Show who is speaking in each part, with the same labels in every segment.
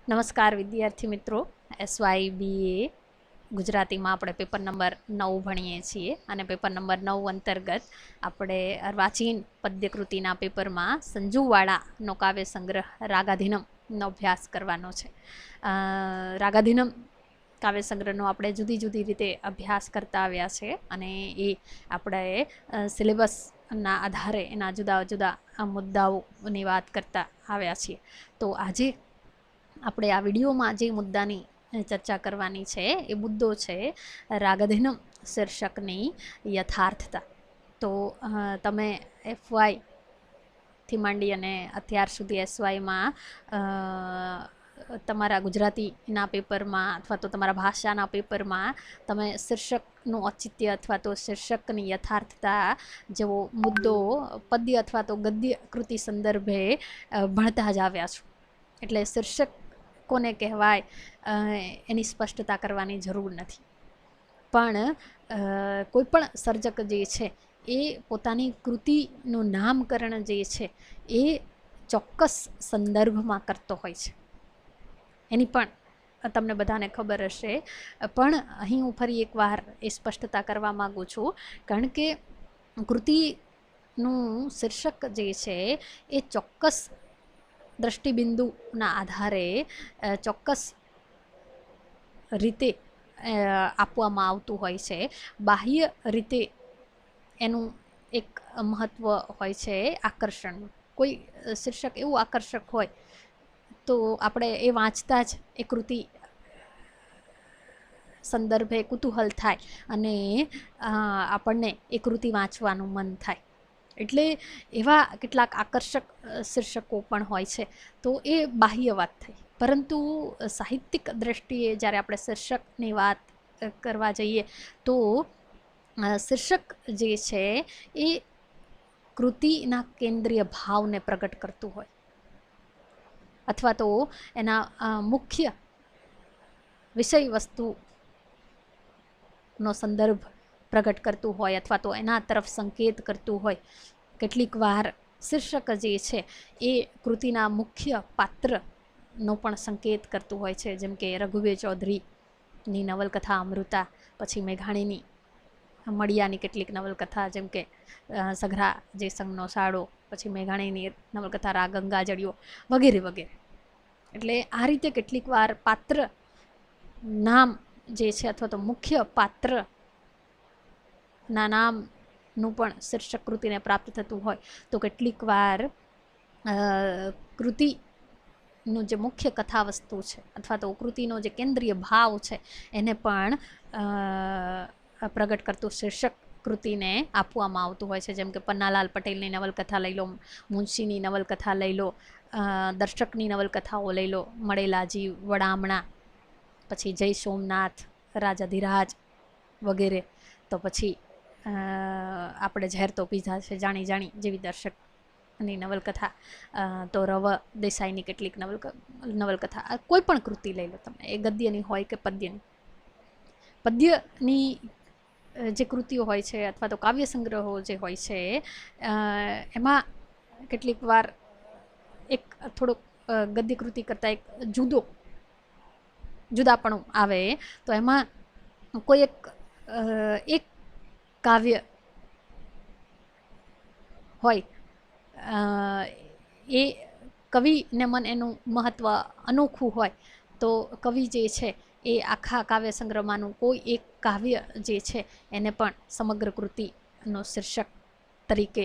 Speaker 1: નમસ્કાર વિદ્યાર્થી મિત્રો, એસવાય બીએ ગુજરાતીમાં આપણે પેપર નંબર 9 ભણીએ છીએ અને પેપર નંબર 9 અંતર્ગત આપણે અર્વાચીન પદ્યકૃતિના પેપરમાં સંજુવાળાનો કાવ્ય સંગ્રહ રાગાધીનમનો અભ્યાસ કરવાનો છે. રાગાધીનમ કાવ્ય સંગ્રહનો આપણે જુદી જુદી રીતે અભ્યાસ કરતા આવ્યા છે અને એ આપણે સિલેબસના આધારે એના જુદા જુદા મુદ્દાઓની વાત કરતા આવ્યા છીએ. તો આજે આપણે આ વિડીયોમાં જે મુદ્દાની ચર્ચા કરવાની છે એ મુદ્દો છે રાગાધીનમ શીર્ષકની યથાર્થતા. તો તમે એફવાયથી માંડી અને અત્યાર સુધી એસવાયમાં તમારા ગુજરાતીના પેપરમાં અથવા તો તમારા ભાષાના પેપરમાં તમે શીર્ષકનું ઔચિત્ય અથવા તો શીર્ષકની યથાર્થતા જેવો મુદ્દો પદ્ય અથવા તો ગદ્ય કૃતિ સંદર્ભે ભણતા જ આવ્યા છો. એટલે શીર્ષક કોને કહેવાય એની સ્પષ્ટતા કરવાની જરૂર નથી. પણ કોઈ પણ સર્જક જે છે એ પોતાની કૃતિનું નામકરણ જે છે એ ચોક્કસ સંદર્ભમાં કરતો હોય છે. એની પણ તમને બધાને ખબર હશે, પણ અહીં હું ફરી એકવાર એ સ્પષ્ટતા કરવા માગું છું, કારણ કે કૃતિનું શીર્ષક જે છે એ ચોક્કસ દ્રષ્ટિબિંદુના આધારે ચોક્કસ રીતે આપવામાં આવતું હોય છે. બાહ્ય રીતે એનું એક મહત્ત્વ હોય છે આકર્ષણનું. કોઈ શીર્ષક એવું આકર્ષક હોય તો આપણે એ વાંચતા જ એ કૃતિ સંદર્ભે કુતૂહલ થાય અને આપણને એ કૃતિ વાંચવાનું મન થાય. એટલે એવા કેટલાક આકર્ષક શીર્ષકો પણ હોય છે. તો એ બાહ્ય વાત થઈ. પરંતુ સાહિત્યિક દ્રષ્ટિએ જ્યારે આપણે શીર્ષકની વાત કરવા જઈએ તો શીર્ષક જે છે એ કૃતિના કેન્દ્રીય ભાવને પ્રગટ કરતું હોય અથવા તો એના મુખ્ય વિષય વસ્તુનો સંદર્ભ પ્રગટ કરતું હોય અથવા તો એના તરફ સંકેત કરતું હોય. કેટલીક વાર શીર્ષક જે છે એ કૃતિના મુખ્ય પાત્રનો પણ સંકેત કરતું હોય છે. જેમ કે રઘુવીર ચૌધરીની નવલકથા અમૃતા, પછી મેઘાણીની મળિયાની કેટલીક નવલકથા જેમ કે સઘરા જે સંગનો સાડો, પછી મેઘાણીની નવલકથા રા ગંગાજળિયો વગેરે વગેરે. એટલે આ રીતે કેટલીક વાર પાત્ર નામ જે છે અથવા તો મુખ્ય પાત્રના નામનું પણ શીર્ષક કૃતિને પ્રાપ્ત થતું હોય. તો કેટલીક વાર કૃતિનું જે મુખ્ય કથા વસ્તુ છે અથવા તો કૃતિનો જે કેન્દ્રીય ભાવ છે એને પણ પ્રગટ કરતું શીર્ષક કૃતિને આપવામાં આવતું હોય છે. જેમ કે પન્નાલાલ પટેલની નવલકથા લઈ લો, મુનશીની નવલકથા લઈ લો, દર્શકની નવલકથાઓ લઈ લો, મળેલાજી, વડામણા, પછી જય સોમનાથ, રાજાધિરાજ વગેરે. તો પછી આપણે ઝેર તો પીઝા છે જાણી જાણી જેવી દર્શકની નવલકથા, તો રવ દેસાઈની કેટલીક નવલકથા, કોઈ પણ કૃતિ લઈ લો તમે, એ ગદ્યની હોય કે પદ્યની. પદ્યની જે કૃતિઓ હોય છે અથવા તો કાવ્ય સંગ્રહો જે હોય છે એમાં કેટલીક વાર એક થોડોક ગદ્ય કૃતિ કરતાં એક જુદાપણું આવે. તો એમાં કોઈ એક કાવ્ય હોય એ કવિને મન એનું મહત્ત્વ અનોખું હોય તો કવિ જે છે એ આખા કાવ્ય સંગ્રહમાંનું કોઈ એક કાવ્ય જે છે એને પણ સમગ્ર કૃતિનો શીર્ષક તરીકે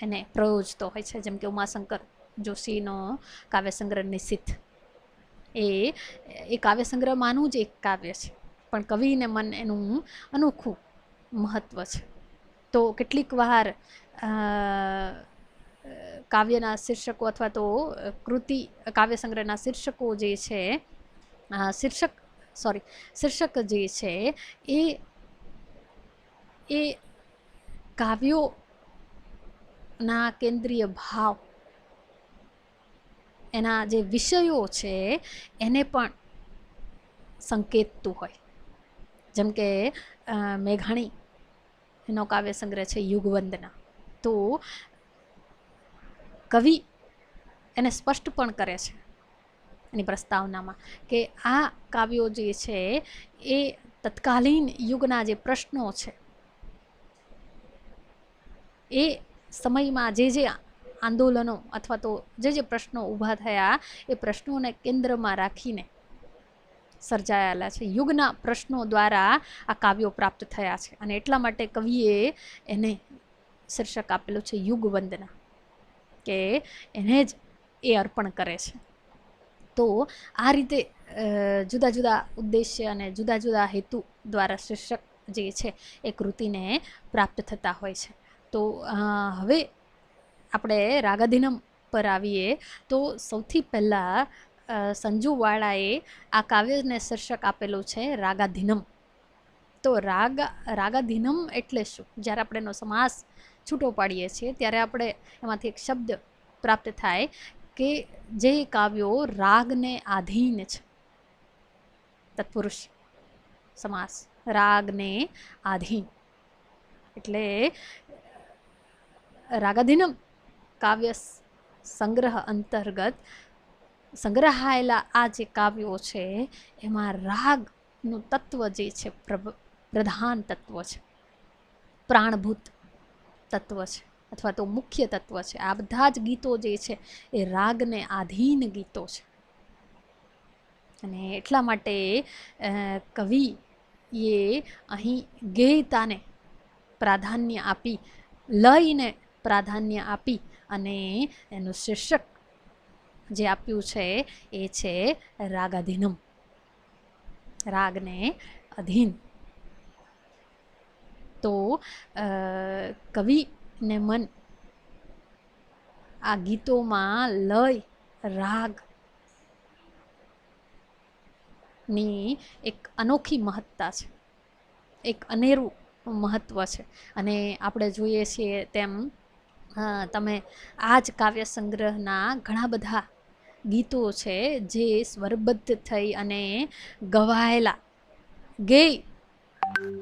Speaker 1: એને પ્રયોજતો હોય છે. જેમ કે ઉમાશંકર જોશીનો કાવ્ય સંગ્રહ નિશિત, એ કાવ્ય સંગ્રહમાંનું જ એક કાવ્ય છે, પણ કવિને મન એનું અનોખું મહત્ત્વ છે. તો કેટલીક વાર કાવ્યના શીર્ષકો અથવા તો કાવ્ય સંગ્રહના શીર્ષકો જે છે શીર્ષક જે છે એ કાવ્યોના કેન્દ્રીય ભાવ, એના જે વિષયો છે એને પણ સંકેતતું હોય. જેમ કે મેઘાણીનો કાવ્ય સંગ્રહ છે યુગવંદના. તો કવિ એને સ્પષ્ટ પણ કરે છે એની પ્રસ્તાવનામાં કે આ કાવ્યો જે છે એ તત્કાલીન યુગના જે પ્રશ્નો છે એ સમયમાં જે આંદોલનો અથવા તો જે પ્રશ્નો ઊભા થયા એ પ્રશ્નોને કેન્દ્રમાં રાખીને સર્જાયેલા છે. યુગના પ્રશ્નો દ્વારા આ કાવ્યો પ્રાપ્ત થયા છે અને એટલા માટે કવિએ એને શીર્ષક આપેલું છે યુગ વંદના, કે એને જ એ અર્પણ કરે છે. તો આ રીતે જુદા જુદા ઉદ્દેશ્ય અને જુદા જુદા હેતુ દ્વારા શીર્ષક જે છે એ કૃતિને પ્રાપ્ત થતા હોય છે. તો હવે આપણે રાગાધીનમ પર આવીએ તો સૌથી પહેલાં સંજુવાળાએ આ કાવ્યને શીર્ષક આપેલું છે રાગાધીનમ. તો રાગાધીનમ એટલે શું? જ્યારે આપણે એનો સમાસ છૂટો પાડીએ છીએ ત્યારે આપણે એમાંથી એક શબ્દ પ્રાપ્ત થાય કે જે કાવ્યો રાગને આધીન છે. તત્પુરુષ સમાસ, રાગને આધીન એટલે રાગાધીનમ કાવ્ય સંગ્રહ અંતર્ગત સંગ્રહાયેલા આ જે કાવ્યો છે એમાં રાગનું તત્વ જે છે પ્રધાન તત્વ છે, પ્રાણભૂત તત્વ છે અથવા તો મુખ્ય તત્વ છે. આ બધા જ ગીતો જે છે એ રાગને આધીન ગીતો છે અને એટલા માટે કવિએ અહીં ગેયતાને પ્રાધાન્ય આપી, લયને પ્રાધાન્ય આપી અને એનું શીર્ષક જે આપ્યું છે એ છે રાગાધીનમ, રાગને અધીન. તો કવિને મન આ ગીતોમાં લય, રાગ ની એક અનોખી મહત્તા છે, એક અનેરું મહત્વ છે. અને આપણે જોઈએ છીએ તેમ તમે આ જ કાવ્ય સંગ્રહના ઘણા બધા ગીતો છે જે સ્વરબદ્ધ થઈ અને ગવાયેલા ગેય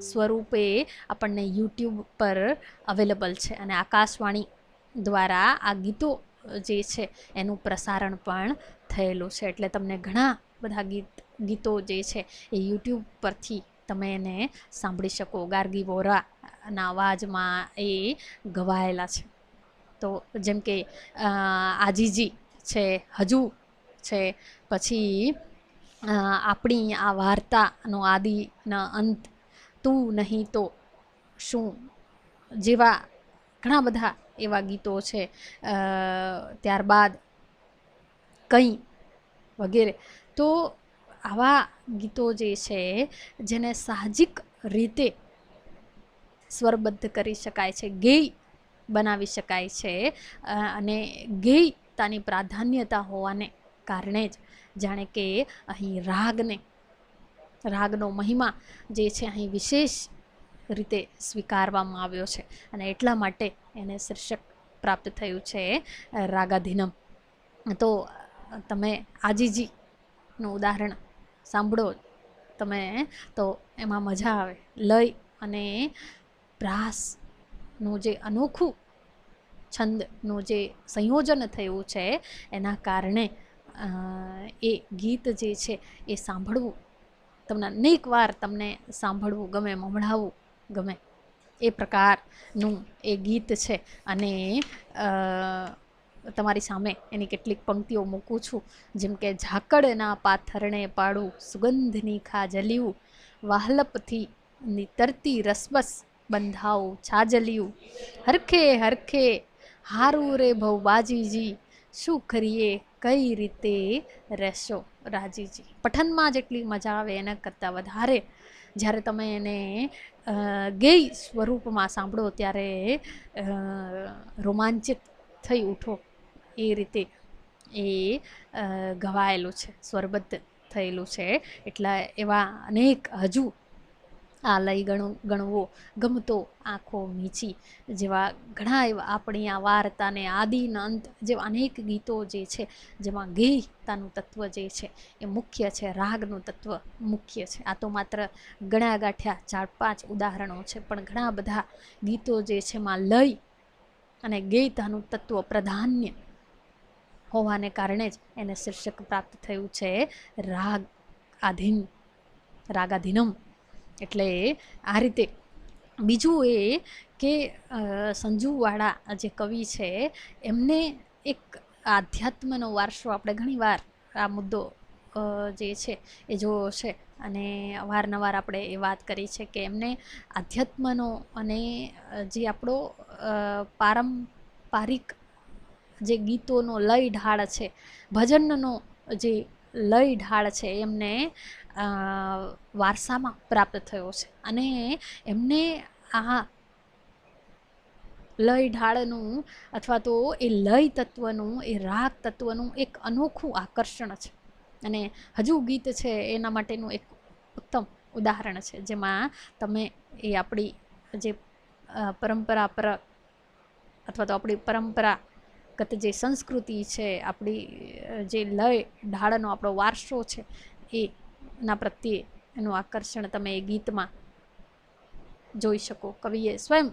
Speaker 1: સ્વરૂપે આપણને યુટ્યુબ પર અવેલેબલ છે અને આકાશવાણી દ્વારા આ ગીતો જે છે એનું પ્રસારણ પણ થયેલું છે. એટલે તમને ઘણા બધા ગીતો જે છે એ યુટ્યુબ પરથી તમે એને સાંભળી શકો. ગાર્ગી વોરાના અવાજમાં એ ગવાયેલા છે. તો જેમ કે આજીજી છે, હજુ છે, પછી આપણી આ વાર્તાનો આદિ ન અંત, તું નહીં તો શું, જેવા ઘણા બધા એવા ગીતો છે. ત્યારબાદ કંઈ વગેરે. તો આવા ગીતો જે છે જેને સાહજિક રીતે સ્વરબદ્ધ કરી શકાય છે, ગેય બનાવી શકાય છે અને ગેયતાની પ્રાધાન્યતા હોવાને કારણે જ જાણે કે અહીં રાગનો મહિમા જે છે અહીં વિશેષ રીતે સ્વીકારવામાં આવ્યો છે અને એટલા માટે એને શીર્ષક પ્રાપ્ત થયું છે રાગાધીનમ. તો તમે આજીજીનું ઉદાહરણ સાંભળો તમે તો એમાં મજા આવે. લય અને પ્રાસનું જે અનોખું છંદનું જે સંયોજન થયું છે એના કારણે એ ગીત જે છે એ સાંભળવું તમને અનેક વાર તમને સાંભળવું ગમે, સંભળાવવું ગમે એ પ્રકારનું એ ગીત છે. અને તમારી સામે એની કેટલીક પંક્તિઓ મૂકું છું, જેમ કે ઝાકળના પાથરણે પાડું, સુગંધની ખાજલિયું, વાહલપથી તરતી રસબસ બંધાવું છાજલિયું, હરખે હરખે હારું રે ભવબાજીજી, શું કરીએ કઈ રીતે રહેશો રાજીજી. પઠનમાં જેટલી મજા આવે એના કરતાં વધારે જ્યારે તમે એને ગેય સ્વરૂપમાં સાંભળો ત્યારે રોમાંચિત થઈ ઉઠો એ રીતે એ ગવાયેલું છે, સ્વરબદ્ધ થયેલું છે. એટલે એવા અનેક હજુ આ લય ગણવો, ગમતો આંખો મીચી જેવા ઘણા એવા આપણી આ વાર્તાને આદિન અંત જેવા અનેક ગીતો જે છે જેમાં ગેયતાનું તત્વ જે છે એ મુખ્ય છે, રાગનું તત્વ મુખ્ય છે. આ તો માત્ર ગણ્યા ગાંઠ્યા 4-5 ઉદાહરણો છે, પણ ઘણા બધા ગીતો જે છે એમાં લય અને ગેયતાનું તત્વ પ્રાધાન્ય હોવાને કારણે જ એને શીર્ષક પ્રાપ્ત થયું છે રાગાધીનમ. એટલે આ રીતે. બીજું એ કે સંજુવાળા જે કવિ છે એમને એક આધ્યાત્મનો વારસો, આપણે ઘણીવાર આ મુદ્દો જે છે એ જોયો છે અને અવારનવાર આપણે એ વાત કરી છે કે એમને આધ્યાત્મનો અને જે આપણો પારંપરિક જે ગીતોનો લય ઢાળ છે, ભજનનો જે લય ઢાળ છે એમને વારસામાં પ્રાપ્ત થયો છે. અને એમને આ લય ઢાળનું અથવા તો એ લય તત્વનું, એ રાગ તત્વનું એક અનોખું આકર્ષણ છે. અને હજુ ગીત છે એના માટેનું એક ઉત્તમ ઉદાહરણ છે, જેમાં તમે એ આપણી જે પરંપરા પર અથવા તો આપણી પરંપરાગત જે સંસ્કૃતિ છે, આપણી જે લય ઢાળનો આપણો વારસો છે એના પ્રત્યે એનું આકર્ષણ તમે એ ગીતમાં જોઈ શકો. કવિએ સ્વયં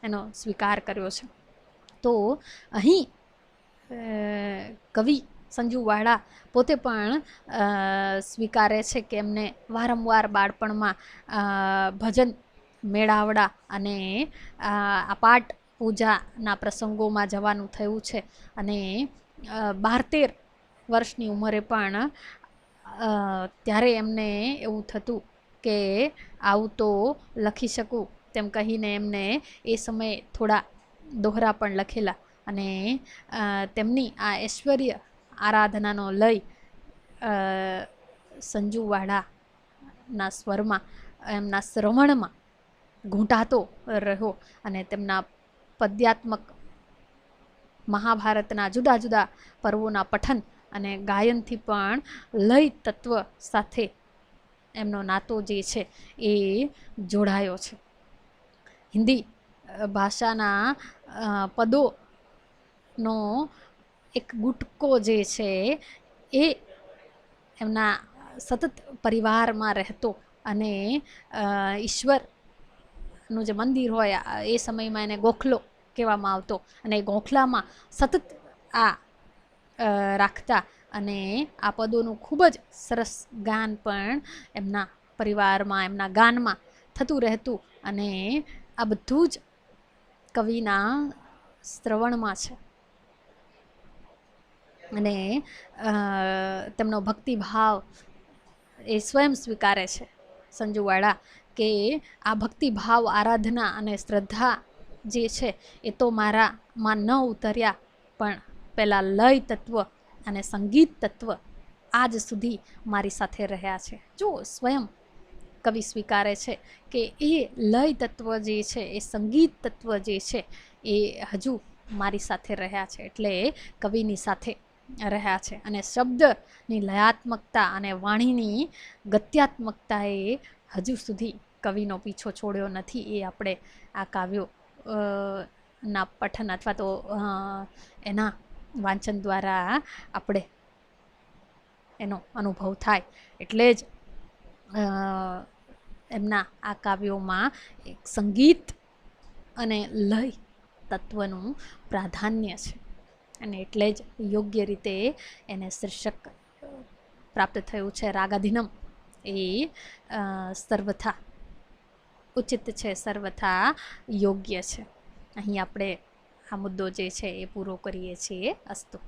Speaker 1: એનો સ્વીકાર કર્યો છે. તો અહીં કવિ સંજુવાળા પોતે પણ સ્વીકારે છે કે એમને વારંવાર બાળપણમાં ભજન મેળાવડા અને આ પાઠ પૂજાના પ્રસંગોમાં જવાનું થયું છે. અને 12-13 વર્ષની ઉંમરે પણ ત્યારે એમને એવું થતું કે આવું તો લખી શકું તેમ કહીને એમને એ સમયે થોડા દોહરા પણ લખેલા. અને તેમની આ ઐશ્વર્ય આરાધનાનો લય સંજુવાળાના સ્વરમાં, એમના શ્રવણમાં ઘૂંટાતો રહ્યો. અને તેમના પદ્યાત્મક મહાભારતના જુદા જુદા પર્વોના પઠન અને ગાયનથી પણ લય તત્વ સાથે એમનો નાતો જે છે એ જોડાયો છે. હિન્દી ભાષાના પદોનો એક ગુટકો જે છે એ એમના સતત પરિવારમાં રહેતો. અને ઈશ્વરનું જે મંદિર હોય એ સમયમાં એને ગોખલો કહેવામાં આવતો, અને એ ગોખલામાં સતત આ રાખતા. અને આ પદોનું ખૂબ જ સરસ ગાન પણ એમના પરિવારમાં, એમના ગાનમાં થતું રહેતું. અને આ બધું જ કવિના શ્રવણમાં છે. અને તેમનો ભક્તિભાવ એ સ્વયં સ્વીકારે છે સંજુવાળા કે આ ભક્તિભાવ, આરાધના અને શ્રદ્ધા જે છે એ તો મારામાં ન ઉતર્યા, પણ પહેલાં લય તત્વ અને સંગીત તત્વ આજ સુધી મારી સાથે રહ્યા છે. જો સ્વયં કવિ સ્વીકારે છે કે એ લય તત્વ જે છે, એ સંગીત તત્વ જે છે એ હજુ મારી સાથે રહ્યા છે, એટલે કવિની સાથે રહ્યા છે. અને શબ્દની લયાત્મકતા અને વાણીની ગત્યાત્મકતાએ હજુ સુધી કવિનો પીછો છોડ્યો નથી. એ આપણે આ કાવ્યો ના પઠન અથવા તો એના વાંચન દ્વારા આપણે એનો અનુભવ થાય. એટલે જ એમના આ કાવ્યોમાં એક સંગીત અને લય તત્વનું પ્રાધાન્ય છે. અને એટલે જ યોગ્ય રીતે એને શીર્ષક પ્રાપ્ત થયું છે રાગાધીનમ. એ સર્વથા ઉચિત છે, સર્વથા યોગ્ય છે. અહીં આપણે આ મુદ્દો જે છે એ પૂરો કરીએ છીએ. અસ્તુ.